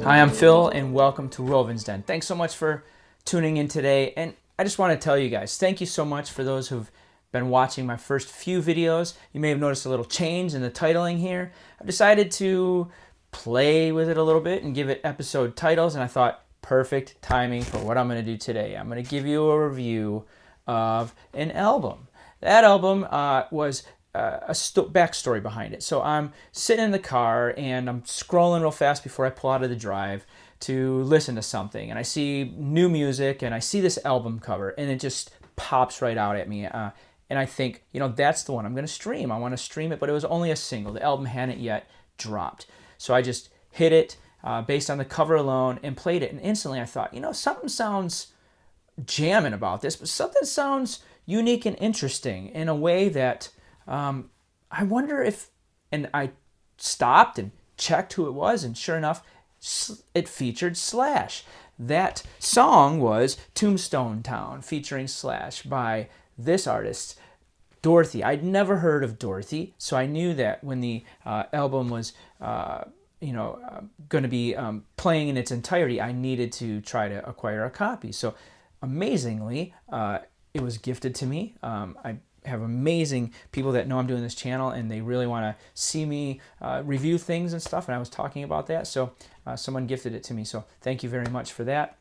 Hi, I'm Phil, and welcome to Rovin's Den. Thanks so much for tuning in today. And I just want to tell you guys, thank you so much for those who've been watching my first few videos. You may have noticed a little change in the titling here. I've decided to play with it a little bit and give it episode titles, and I thought, perfect timing for what I'm going to do today. I'm going to give you a review of an album. That album was backstory behind it. So I'm sitting in the car and I'm scrolling real fast before I pull out of the drive to listen to something, and I see new music and I see this album cover and it just pops right out at me. And I think, that's the one I'm going to stream. I want to stream it, but it was only a single. The album hadn't yet dropped. So I just hit it based on the cover alone and played it. And instantly I thought, something sounds jamming about this, but something sounds unique and interesting in a way that I wonder if, and I stopped and checked who it was, and sure enough, it featured Slash. That song was Tombstone Town, featuring Slash by this artist, Dorothy. I'd never heard of Dorothy, so I knew that when the album was, going to be playing in its entirety, I needed to try to acquire a copy. So amazingly, it was gifted to me. I have amazing people that know I'm doing this channel, and they really want to see me review things and stuff, and I was talking about that, so someone gifted it to me, so thank you very much for that.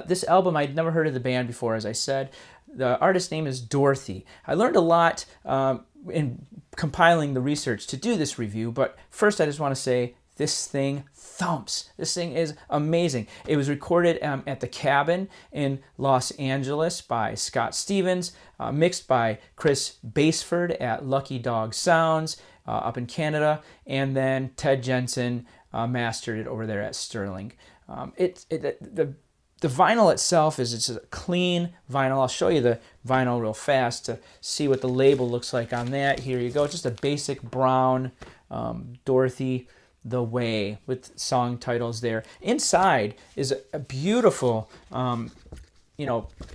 This album, I'd never heard of the band before, as I said. The artist's name is Dorothy. I learned a lot in compiling the research to do this review, but first I just want to say this thing thumps. This thing is amazing. It was recorded at the Cabin in Los Angeles by Scott Stevens, mixed by Chris Baseford at Lucky Dog Sounds up in Canada, and then Ted Jensen mastered it over there at Sterling. The vinyl itself it's a clean vinyl. I'll show you the vinyl real fast to see what the label looks like on that. Here you go. Just a basic brown Dorothy The Way with song titles there. Inside is a beautiful,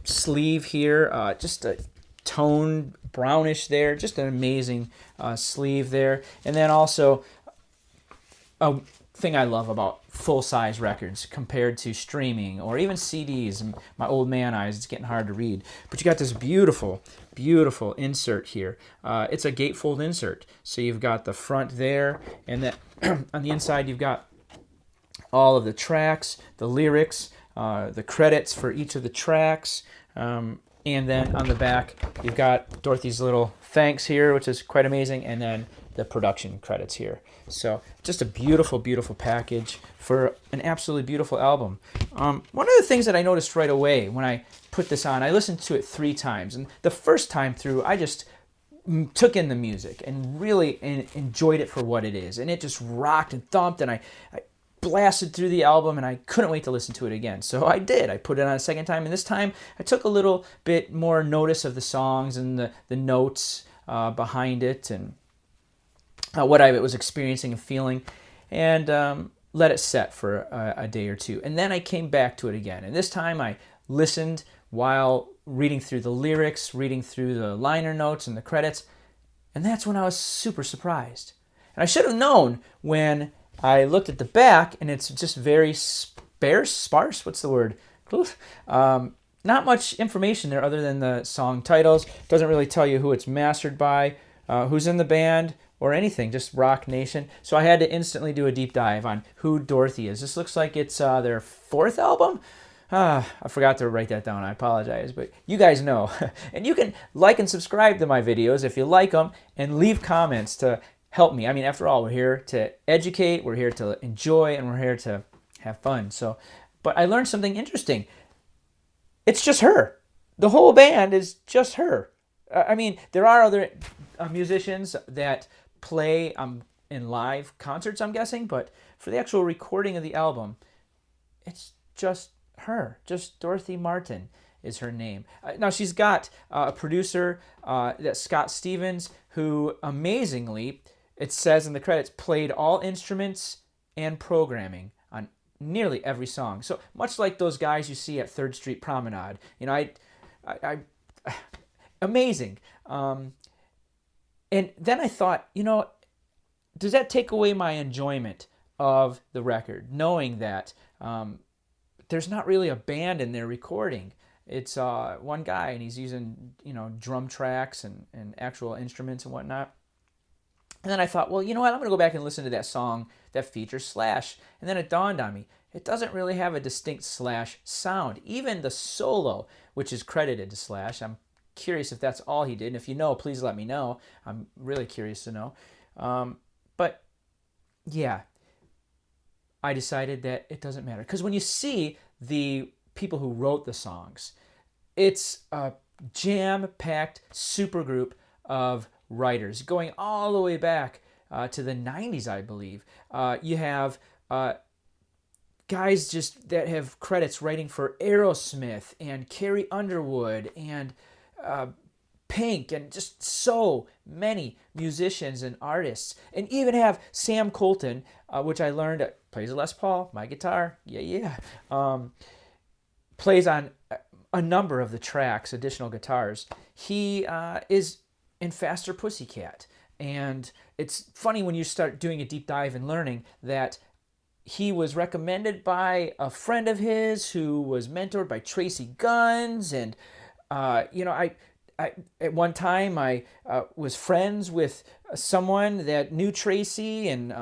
sleeve here. Just a toned brownish there. Just an amazing sleeve there. And then also a thing I love about full-size records compared to streaming or even CDs. And my old man eyes, it's getting hard to read. But you got this beautiful, beautiful insert here. It's a gatefold insert. So you've got the front there, and then on the inside you've got all of the tracks, the lyrics, the credits for each of the tracks. And then on the back you've got Dorothy's little thanks here, which is quite amazing, and then the production credits here. So just a beautiful, beautiful package for an absolutely beautiful album. One of the things that I noticed right away when I put this on, I listened to it 3 times, and the first time through I just took in the music and really enjoyed it for what it is, and it just rocked and thumped, and I blasted through the album, and I couldn't wait to listen to it again. So I did. I put it on a second time, and this time I took a little bit more notice of the songs and the notes behind it, and what I was experiencing and feeling, and let it set for a day or two. And then I came back to it again. And this time I listened while reading through the lyrics, reading through the liner notes and the credits. And that's when I was super surprised. And I should have known when I looked at the back, and it's just very sparse. What's the word? Not much information there other than the song titles. Doesn't really tell you who it's mastered by, who's in the band, or anything, just Rock Nation. So I had to instantly do a deep dive on who Dorothy is. This looks like it's their 4th album. I forgot to write that down. I apologize, but you guys know. And you can like and subscribe to my videos if you like them, and leave comments to help me. I mean, after all, we're here to educate, we're here to enjoy, and we're here to have fun. So, but I learned something interesting. It's just her. The whole band is just her. I mean, there are other musicians that play in live concerts, I'm guessing, but for the actual recording of the album, it's just her. Just Dorothy Martin is her name. Now, she's got a producer, that's Scott Stevens, who amazingly, it says in the credits, played all instruments and programming on nearly every song. So much like those guys you see at 3rd Street Promenade. I amazing. And then I thought, does that take away my enjoyment of the record, knowing that there's not really a band in there recording. It's one guy, and he's using drum tracks and actual instruments and whatnot. And then I thought, well, you know what? I'm going to go back and listen to that song that features Slash. And then it dawned on me, it doesn't really have a distinct Slash sound. Even the solo, which is credited to Slash, I'm curious if that's all he did. And if you know, please let me know. I'm really curious to know. But yeah, I decided that it doesn't matter. Because when you see the people who wrote the songs, it's a jam-packed supergroup of writers going all the way back to the 90s, I believe. You have guys just that have credits writing for Aerosmith and Carrie Underwood and Pink, and just so many musicians and artists. And even have Sam Colton, which I learned plays a Les Paul, my guitar, plays on a number of the tracks, additional guitars. He is in Faster Pussycat. And it's funny when you start doing a deep dive and learning that he was recommended by a friend of his who was mentored by Tracy Guns. And, I at one time I was friends with someone that knew Tracy, and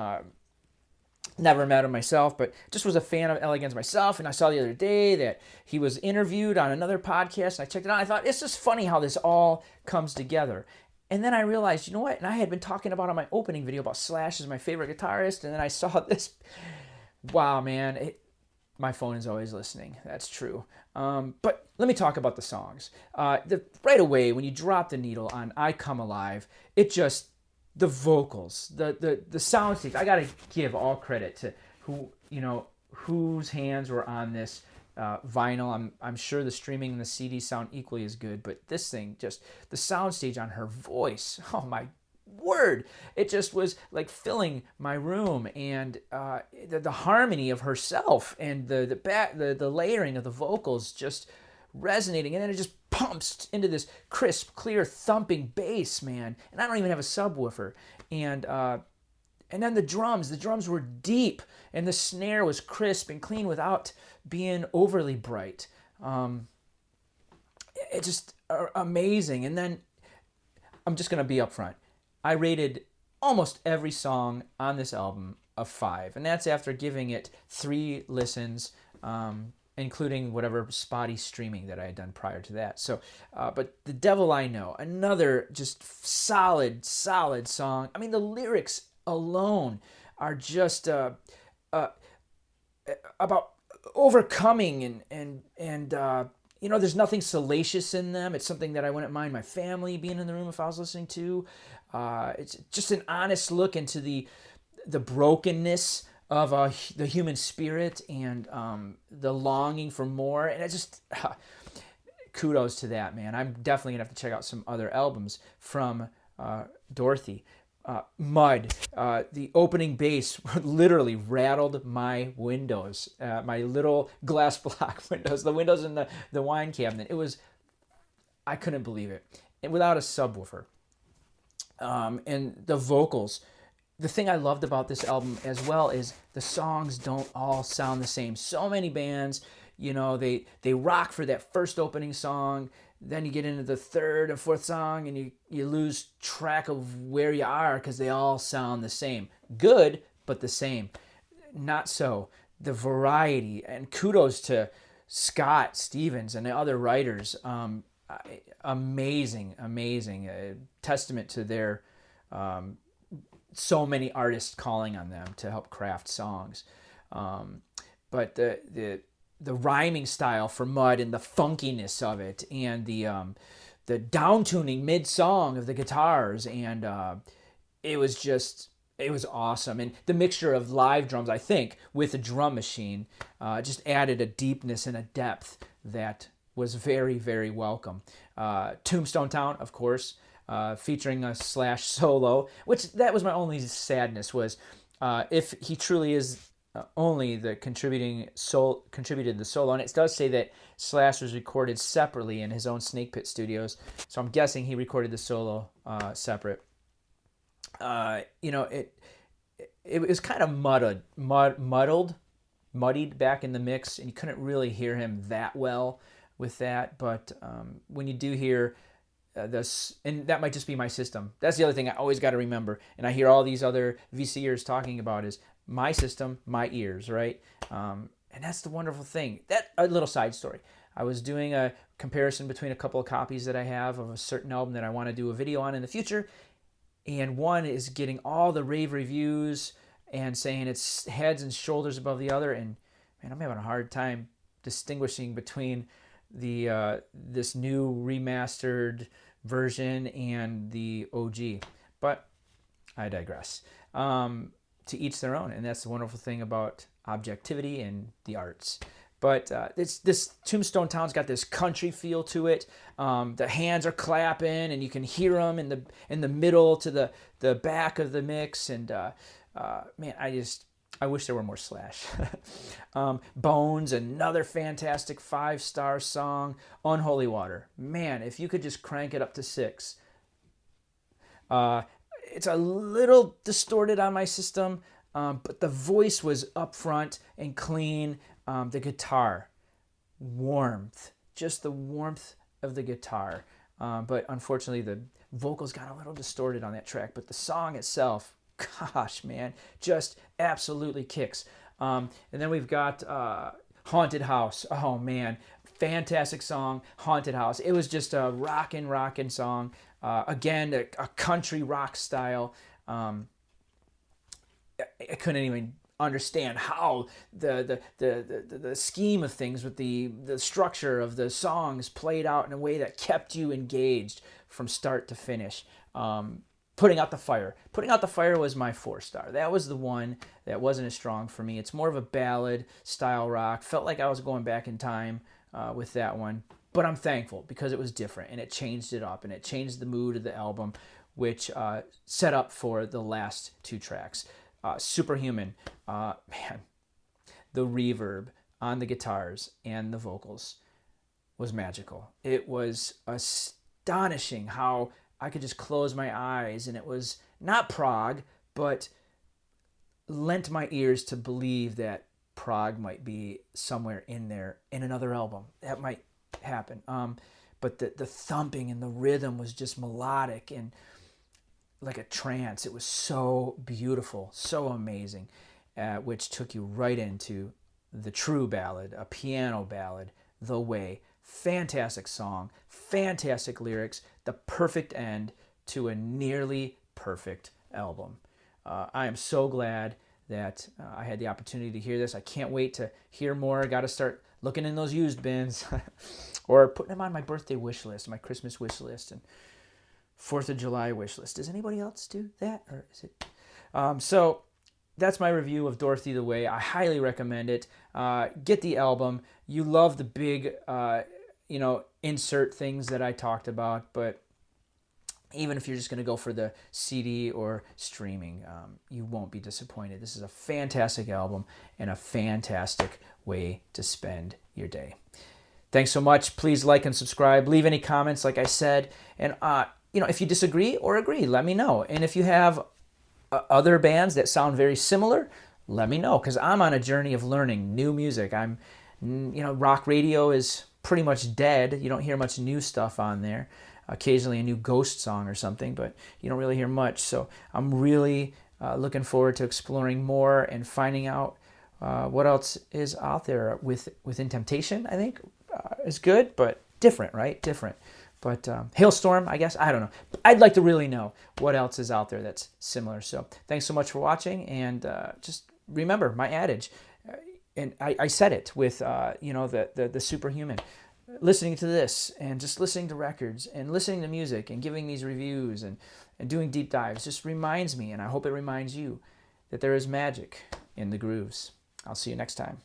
never met him myself, but just was a fan of Elegance myself. And I saw the other day that he was interviewed on another podcast, and I checked it out. I thought, it's just funny how this all comes together. And then I realized, you know what? And I had been talking about on my opening video about Slash as my favorite guitarist, and then I saw this. Wow, man. My phone is always listening. That's true. But let me talk about the songs. Right away, when you drop the needle on I Come Alive, it just, the vocals, the sound stage. I got to give all credit to whose hands were on this vinyl. I'm sure the streaming and the CD sound equally as good, but this thing, just the soundstage on her voice, oh my word, it just was like filling my room. And the harmony of herself and the layering of the vocals just resonating, and then it just pumps into this crisp, clear, thumping bass, man. And I don't even have a subwoofer. And then the drums were deep, and the snare was crisp and clean without being overly bright. It's just amazing. And then I'm just going to be upfront. I rated almost every song on this album a 5, and that's after giving it 3 listens, including whatever spotty streaming that I had done prior to that. So, but The Devil I Know, another just solid song. I mean, the lyrics alone are just about overcoming and there's nothing salacious in them. It's something that I wouldn't mind my family being in the room if I was listening to. It's just an honest look into the brokenness of the human spirit and the longing for more. And it just kudos to that, man. I'm definitely gonna have to check out some other albums from Dorothy. Mud, the opening bass literally rattled my windows, my little glass block windows, the windows in the wine cabinet. I couldn't believe it. And without a subwoofer. And the vocals. The thing I loved about this album as well is the songs don't all sound the same. So many bands, they rock for that first opening song. Then you get into the third and fourth song, and you lose track of where you are because they all sound the same. Good, but the same. Not so. The variety, and kudos to Scott Stevens and the other writers. Amazing. A testament to their so many artists calling on them to help craft songs. But the rhyming style for Mud and the funkiness of it, and the downtuning mid-song of the guitars, and it was awesome. And the mixture of live drums, I think, with a drum machine just added a deepness and a depth that was very, very welcome. Tombstone Town, of course, featuring a Slash solo, which that was my only sadness, was if he truly is only the contributed the solo. And it does say that Slash was recorded separately in his own Snake Pit studios, so I'm guessing he recorded the solo separate. it was kind of muddied back in the mix, and you couldn't really hear him that well with that. But when you do hear this, and that might just be my system. That's the other thing I always got to remember. And I hear all these other VCers talking about is my system, my ears, right? And that's the wonderful thing. That a little side story. I was doing a comparison between a couple of copies that I have of a certain album that I want to do a video on in the future, and one is getting all the rave reviews and saying it's heads and shoulders above the other, and man, I'm having a hard time distinguishing between the this new remastered version and the OG. But I digress. To each their own, and that's the wonderful thing about objectivity and the arts. But this Tombstone Town's got this country feel to it. The hands are clapping, and you can hear them in the middle to the back of the mix. And man, I wish there were more Slash. Bones, another fantastic 5-star song. Unholy Water, man, if you could just crank it up to 6. It's a little distorted on my system, but the voice was up front and clean. The guitar, warmth, just the warmth of the guitar. But unfortunately, the vocals got a little distorted on that track. But the song itself, gosh, man, just absolutely kicks. And then we've got Haunted House. Oh, man, fantastic song, Haunted House. It was just a rockin' song. Again, a country rock style. I couldn't even understand how the scheme of things with the structure of the songs played out in a way that kept you engaged from start to finish. Putting Out the Fire. Putting Out the Fire was my 4-star. That was the one that wasn't as strong for me. It's more of a ballad style rock. Felt like I was going back in time with that one. But I'm thankful because it was different and it changed it up and it changed the mood of the album, which set up for the last 2 tracks. Superhuman, man, the reverb on the guitars and the vocals was magical. It was astonishing how I could just close my eyes, and it was not prog, but lent my ears to believe that prog might be somewhere in there in another album. That might happen. But the thumping and the rhythm was just melodic and like a trance. It was so beautiful, so amazing, which took you right into the true ballad, a piano ballad, The Way. Fantastic song, fantastic lyrics, the perfect end to a nearly perfect album. I am so glad that I had the opportunity to hear this. I can't wait to hear more. I got to start looking in those used bins or putting them on my birthday wish list, my Christmas wish list, and 4th of July wish list. Does anybody else do that? Or is it? So that's my review of Dorothy the Way. I highly recommend it. Get the album. You love the big, insert things that I talked about, but even if you're just going to go for the CD or streaming, you won't be disappointed. This is a fantastic album and a fantastic way to spend your day. Thanks so much. Please like and subscribe. Leave any comments, like I said. And, if you disagree or agree, let me know. And if you have other bands that sound very similar, let me know, because I'm on a journey of learning new music. Rock radio is pretty much dead. You don't hear much new stuff on there. Occasionally a new Ghost song or something, but you don't really hear much. So I'm really looking forward to exploring more and finding out what else is out there. Within Temptation, I think, is good, but different, right? Different. But Hailstorm, I guess, I don't know. I'd like to really know what else is out there that's similar. So thanks so much for watching, and just remember my adage. And I said it with, the Superhuman. Listening to this and just listening to records and listening to music and giving these reviews and doing deep dives just reminds me, and I hope it reminds you, that there is magic in the grooves. I'll see you next time.